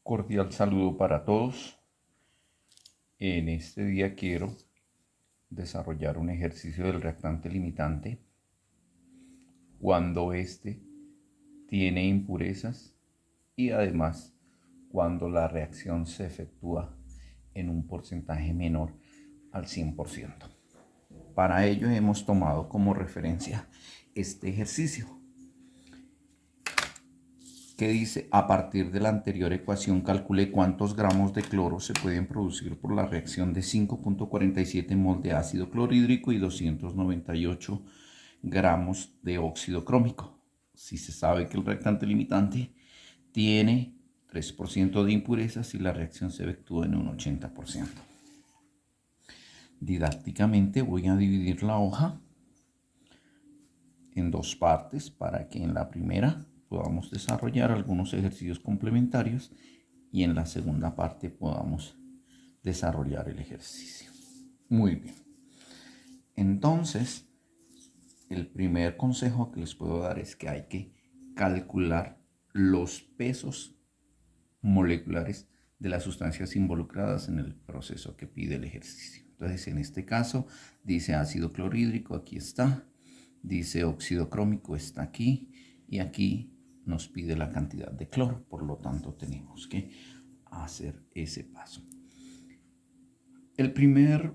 Cordial saludo para todos. En este día quiero desarrollar un ejercicio del reactante limitante cuando éste tiene impurezas y además cuando la reacción se efectúa en un porcentaje menor al 100%. Para ello hemos tomado como referencia este ejercicio que dice: a partir de la anterior ecuación calcule cuántos gramos de cloro se pueden producir por la reacción de 5.47 mol de ácido clorhídrico y 298 gramos de óxido crómico. Si se sabe que el reactante limitante tiene 3% de impurezas y la reacción se efectúa en un 80%. Didácticamente voy a dividir la hoja en dos partes para que en la primera podamos desarrollar algunos ejercicios complementarios y en la segunda parte podamos desarrollar el ejercicio. Muy bien. Entonces, el primer consejo que les puedo dar es que hay que calcular los pesos moleculares de las sustancias involucradas en el proceso que pide el ejercicio. Entonces, en este caso, dice ácido clorhídrico, aquí está. Dice óxido crómico, está aquí. Y aquí nos pide la cantidad de cloro. Por lo tanto, tenemos que hacer ese paso. El primer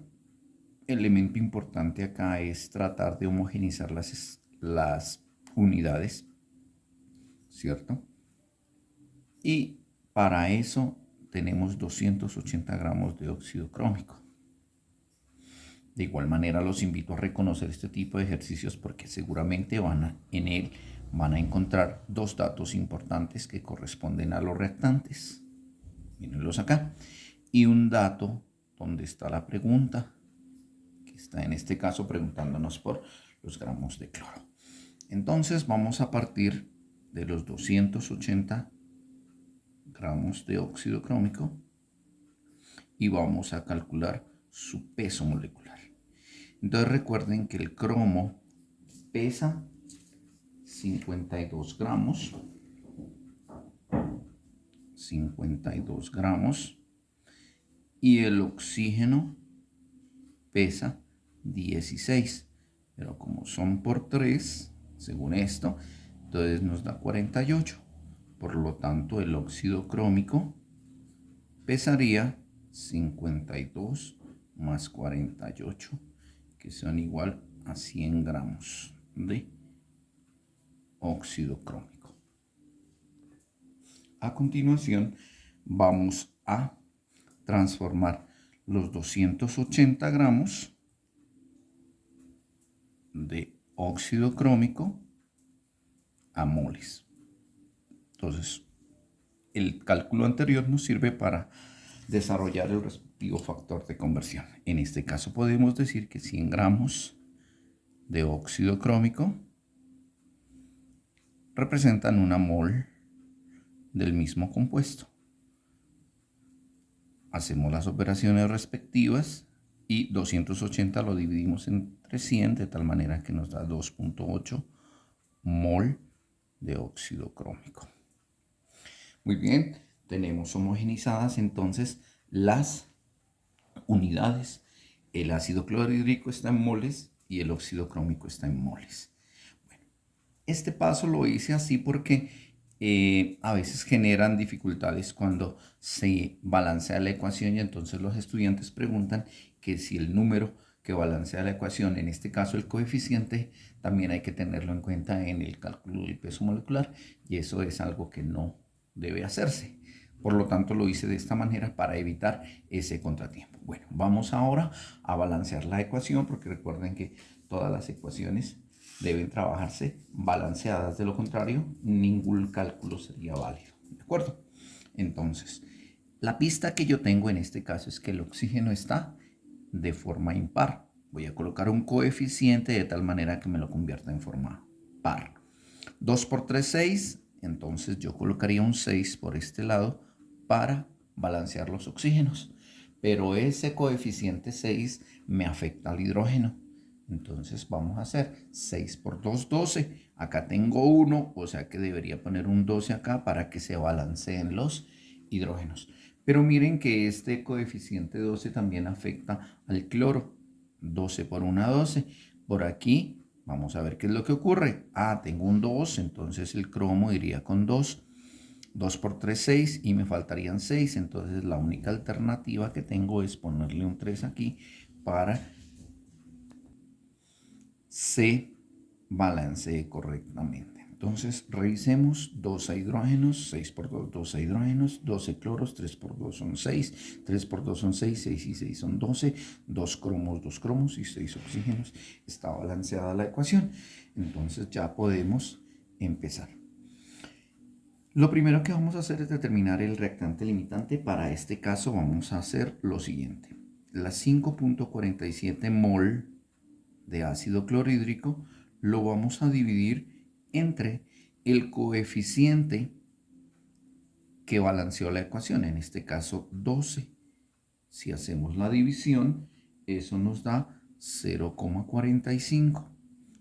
elemento importante acá es tratar de homogeneizar las unidades, ¿cierto? Y para eso tenemos 280 gramos de óxido crómico. De igual manera los invito a reconocer este tipo de ejercicios porque seguramente en él van a encontrar dos datos importantes que corresponden a los reactantes. Mírenlos acá. Y un dato donde está la pregunta, que está en este caso preguntándonos por los gramos de cloro. Entonces vamos a partir de los 280 gramos de óxido crómico y vamos a calcular su peso molecular. Entonces recuerden que el cromo pesa 52 gramos. 52 gramos. Y el oxígeno pesa 16. Pero como son por 3, según esto, entonces nos da 48. Por lo tanto, el óxido crómico pesaría 52 más 48, que son igual a 100 gramos de óxido crómico. A continuación, vamos a transformar los 280 gramos de óxido crómico a moles. Entonces, el cálculo anterior nos sirve para desarrollar el respectivo factor de conversión. En este caso podemos decir que 100 gramos de óxido crómico representan una mol del mismo compuesto. Hacemos las operaciones respectivas y 280 lo dividimos entre 100 de tal manera que nos da 2.8 mol de óxido crómico. Muy bien, tenemos homogenizadas entonces las unidades. El ácido clorhídrico está en moles y el óxido crómico está en moles. Bueno, este paso lo hice así porque a veces generan dificultades cuando se balancea la ecuación y entonces los estudiantes preguntan que si el número que balancea la ecuación, en este caso el coeficiente, también hay que tenerlo en cuenta en el cálculo del peso molecular y eso es algo que no debe hacerse. Por lo tanto, lo hice de esta manera para evitar ese contratiempo. Bueno, vamos ahora a balancear la ecuación porque recuerden que todas las ecuaciones deben trabajarse balanceadas. De lo contrario, ningún cálculo sería válido. ¿De acuerdo? Entonces, la pista que yo tengo en este caso es que el oxígeno está de forma impar. Voy a colocar un coeficiente de tal manera que me lo convierta en forma par. 2 por 3, 6. Entonces yo colocaría un 6 por este lado para balancear los oxígenos. Pero ese coeficiente 6 me afecta al hidrógeno. Entonces vamos a hacer 6 por 2, 12. Acá tengo 1, o sea que debería poner un 12 acá para que se balanceen los hidrógenos. Pero miren que este coeficiente 12 también afecta al cloro. 12 por 1, 12. Por aquí, vamos a ver qué es lo que ocurre. Tengo un 2, entonces el cromo iría con 2. 2 por 3, 6 y me faltarían 6. Entonces la única alternativa que tengo es ponerle un 3 aquí para se balancee correctamente. Entonces revisemos: 12 hidrógenos, 6 por 2, 12 hidrógenos, 12 cloros, 3 por 2 son 6, 3 por 2 son 6, 6 y 6 son 12, 2 cromos y 6 oxígenos. Está balanceada la ecuación. Entonces ya podemos empezar. Lo primero que vamos a hacer es determinar el reactante limitante. Para este caso vamos a hacer lo siguiente. Las 5.47 mol de ácido clorhídrico lo vamos a dividir entre el coeficiente que balanceó la ecuación, en este caso 12. Si hacemos la división, eso nos da 0,45.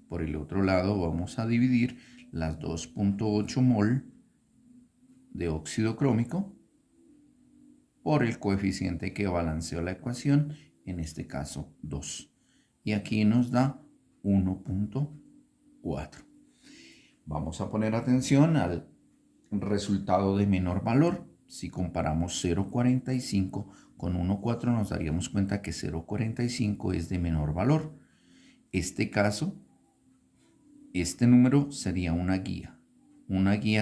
Por el otro lado vamos a dividir las 2.8 mol de óxido crómico por el coeficiente que balanceó la ecuación, en este caso 2. Y aquí nos da 1.4. Vamos a poner atención al resultado de menor valor. Si comparamos 0,45 con 1,4 nos daríamos cuenta que 0,45 es de menor valor. Este caso, este número sería una guía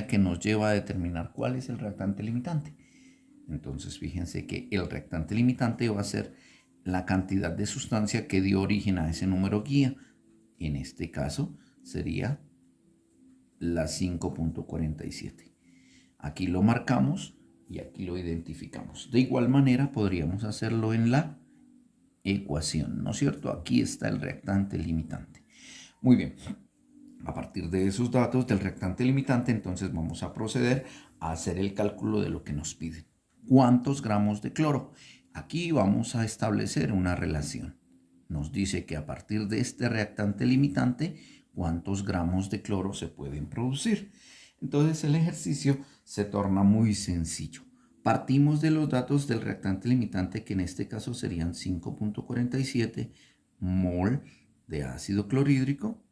que nos lleva a determinar cuál es el reactante limitante. Entonces fíjense que el reactante limitante va a ser la cantidad de sustancia que dio origen a ese número guía. En este caso sería la 5.47. Aquí lo marcamos y aquí lo identificamos. De igual manera podríamos hacerlo en la ecuación, ¿no es cierto? Aquí está el reactante limitante. Muy bien. A partir de esos datos del reactante limitante, entonces vamos a proceder a hacer el cálculo de lo que nos pide. ¿Cuántos gramos de cloro? Aquí vamos a establecer una relación. Nos dice que a partir de este reactante limitante, ¿cuántos gramos de cloro se pueden producir? Entonces el ejercicio se torna muy sencillo. Partimos de los datos del reactante limitante, que en este caso serían 5.47 mol de ácido clorhídrico,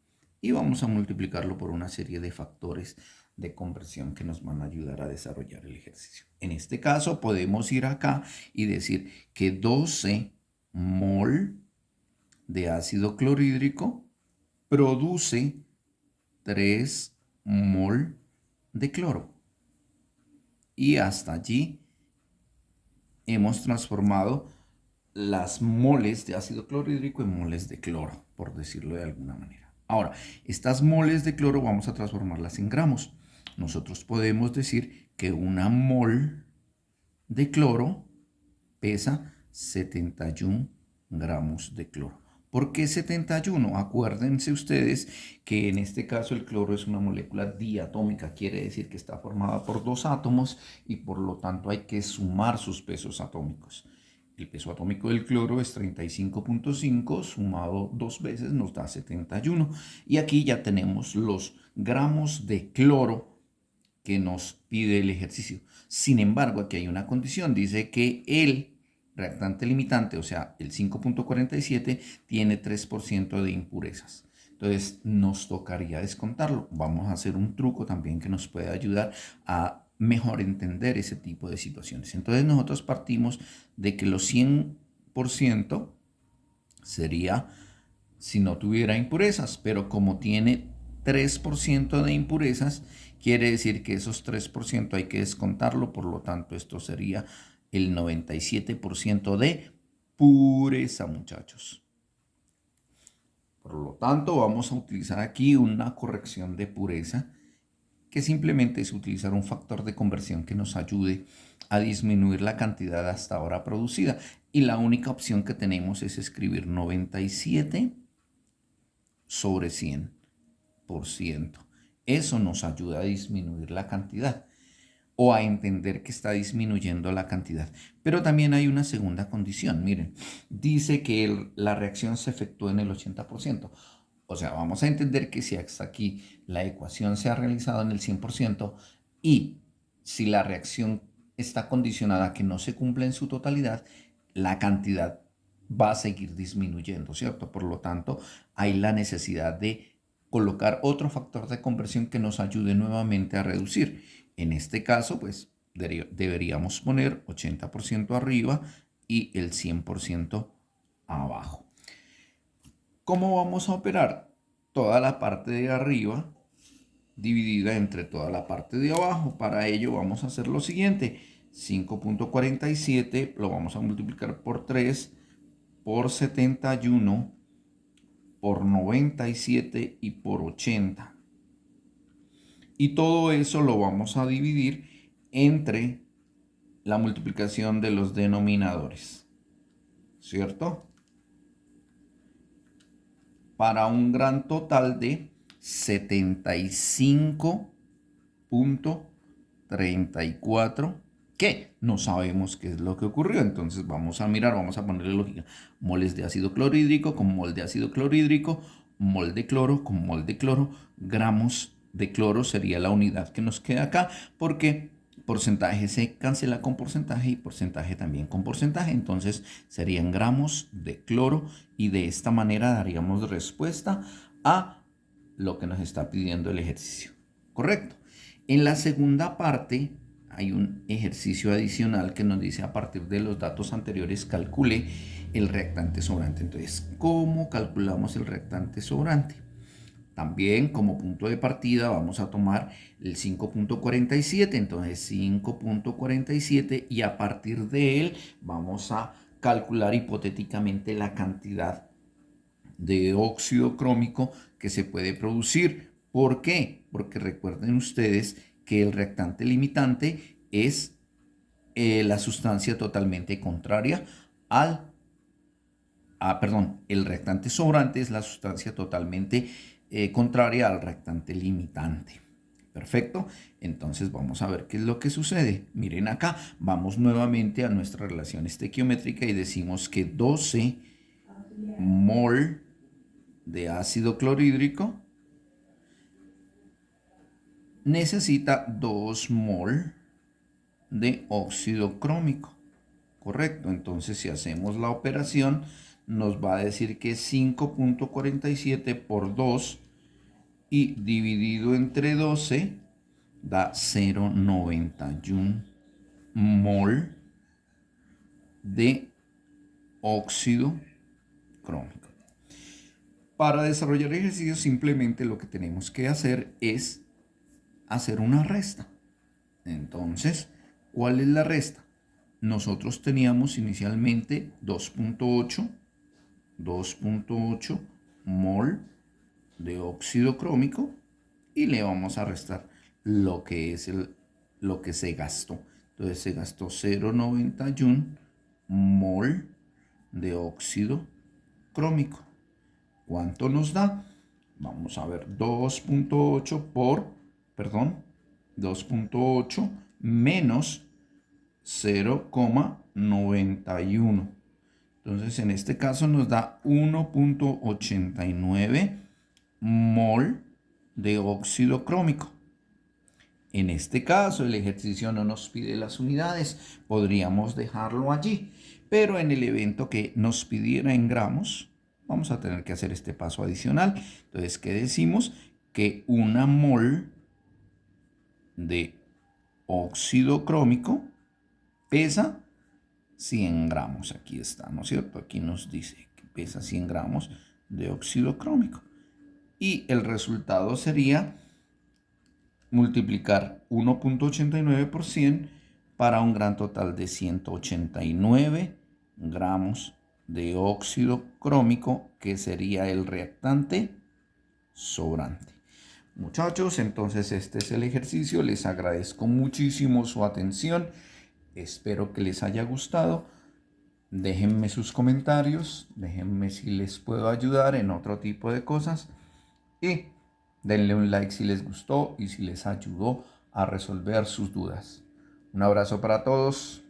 y vamos a multiplicarlo por una serie de factores de conversión que nos van a ayudar a desarrollar el ejercicio. En este caso podemos ir acá y decir que 12 mol de ácido clorhídrico produce 3 mol de cloro. Y hasta allí hemos transformado las moles de ácido clorhídrico en moles de cloro, por decirlo de alguna manera. Ahora, estas moles de cloro vamos a transformarlas en gramos. Nosotros podemos decir que una mol de cloro pesa 71 gramos de cloro. ¿Por qué 71? Acuérdense ustedes que en este caso el cloro es una molécula diatómica, quiere decir que está formada por 2 átomos y por lo tanto hay que sumar sus pesos atómicos. El peso atómico del cloro es 35.5, sumado 2 veces nos da 71. Y aquí ya tenemos los gramos de cloro que nos pide el ejercicio. Sin embargo, aquí hay una condición. Dice que el reactante limitante, o sea, el 5.47, tiene 3% de impurezas. Entonces, nos tocaría descontarlo. Vamos a hacer un truco también que nos puede ayudar a mejor entender ese tipo de situaciones. Entonces nosotros partimos de que los 100% sería si no tuviera impurezas, pero como tiene 3% de impurezas, quiere decir que esos 3% hay que descontarlo, por lo tanto esto sería el 97% de pureza, muchachos. Por lo tanto vamos a utilizar aquí una corrección de pureza, que simplemente es utilizar un factor de conversión que nos ayude a disminuir la cantidad hasta ahora producida. Y la única opción que tenemos es escribir 97 sobre 100%. Eso nos ayuda a disminuir la cantidad o a entender que está disminuyendo la cantidad. Pero también hay una segunda condición. Miren, dice que la reacción se efectúa en el 80%. O sea, vamos a entender que si hasta aquí la ecuación se ha realizado en el 100% y si la reacción está condicionada a que no se cumpla en su totalidad, la cantidad va a seguir disminuyendo, ¿cierto? Por lo tanto, hay la necesidad de colocar otro factor de conversión que nos ayude nuevamente a reducir. En este caso, pues deberíamos poner 80% arriba y el 100% abajo. ¿Cómo vamos a operar? Toda la parte de arriba dividida entre toda la parte de abajo. Para ello vamos a hacer lo siguiente. 5.47 lo vamos a multiplicar por 3, por 71, por 97 y por 80. Y todo eso lo vamos a dividir entre la multiplicación de los denominadores, ¿cierto? Para un gran total de 75.34, que no sabemos qué es lo que ocurrió. Entonces vamos a mirar, vamos a ponerle lógica. Moles de ácido clorhídrico con mol de ácido clorhídrico, mol de cloro con mol de cloro, gramos de cloro sería la unidad que nos queda acá, porque porcentaje se cancela con porcentaje y porcentaje también con porcentaje. Entonces serían gramos de cloro y de esta manera daríamos respuesta a lo que nos está pidiendo el ejercicio. ¿Correcto? En la segunda parte hay un ejercicio adicional que nos dice, a partir de los datos anteriores calcule el reactante sobrante. Entonces, ¿cómo calculamos el reactante sobrante? También como punto de partida vamos a tomar el 5.47, entonces 5.47, y a partir de él vamos a calcular hipotéticamente la cantidad de óxido crómico que se puede producir. ¿Por qué? Porque recuerden ustedes que el reactante limitante es la sustancia totalmente contraria el reactante sobrante es la sustancia totalmente contraria al reactante limitante. Perfecto. Entonces vamos a ver qué es lo que sucede. Miren acá, vamos nuevamente a nuestra relación estequiométrica y decimos que 12 mol de ácido clorhídrico necesita 2 mol de óxido crómico. Correcto. Entonces, si hacemos la operación, nos va a decir que 5.47 por 2 y dividido entre 12 da 0.91 mol de óxido crómico. Para desarrollar ejercicios, simplemente lo que tenemos que hacer es hacer una resta. Entonces, ¿cuál es la resta? Nosotros teníamos inicialmente 2.8 mol de óxido crómico y le vamos a restar lo que es lo que se gastó. Entonces se gastó 0.91 mol de óxido crómico. ¿Cuánto nos da? Vamos a ver, 2.8 menos 0.91. Entonces, en este caso nos da 1.89 mol de óxido crómico. En este caso, el ejercicio no nos pide las unidades, podríamos dejarlo allí, pero en el evento que nos pidiera en gramos, vamos a tener que hacer este paso adicional. Entonces, ¿qué decimos? Que una mol de óxido crómico pesa 100 gramos. Aquí está, ¿no es cierto? Aquí nos dice que pesa 100 gramos de óxido crómico. Y el resultado sería multiplicar 1.89 por 100 para un gran total de 189 gramos de óxido crómico, que sería el reactante sobrante. Muchachos, entonces este es el ejercicio. Les agradezco muchísimo su atención. Espero que les haya gustado. Déjenme sus comentarios. Déjenme si les puedo ayudar en otro tipo de cosas. Y denle un like si les gustó y si les ayudó a resolver sus dudas. Un abrazo para todos.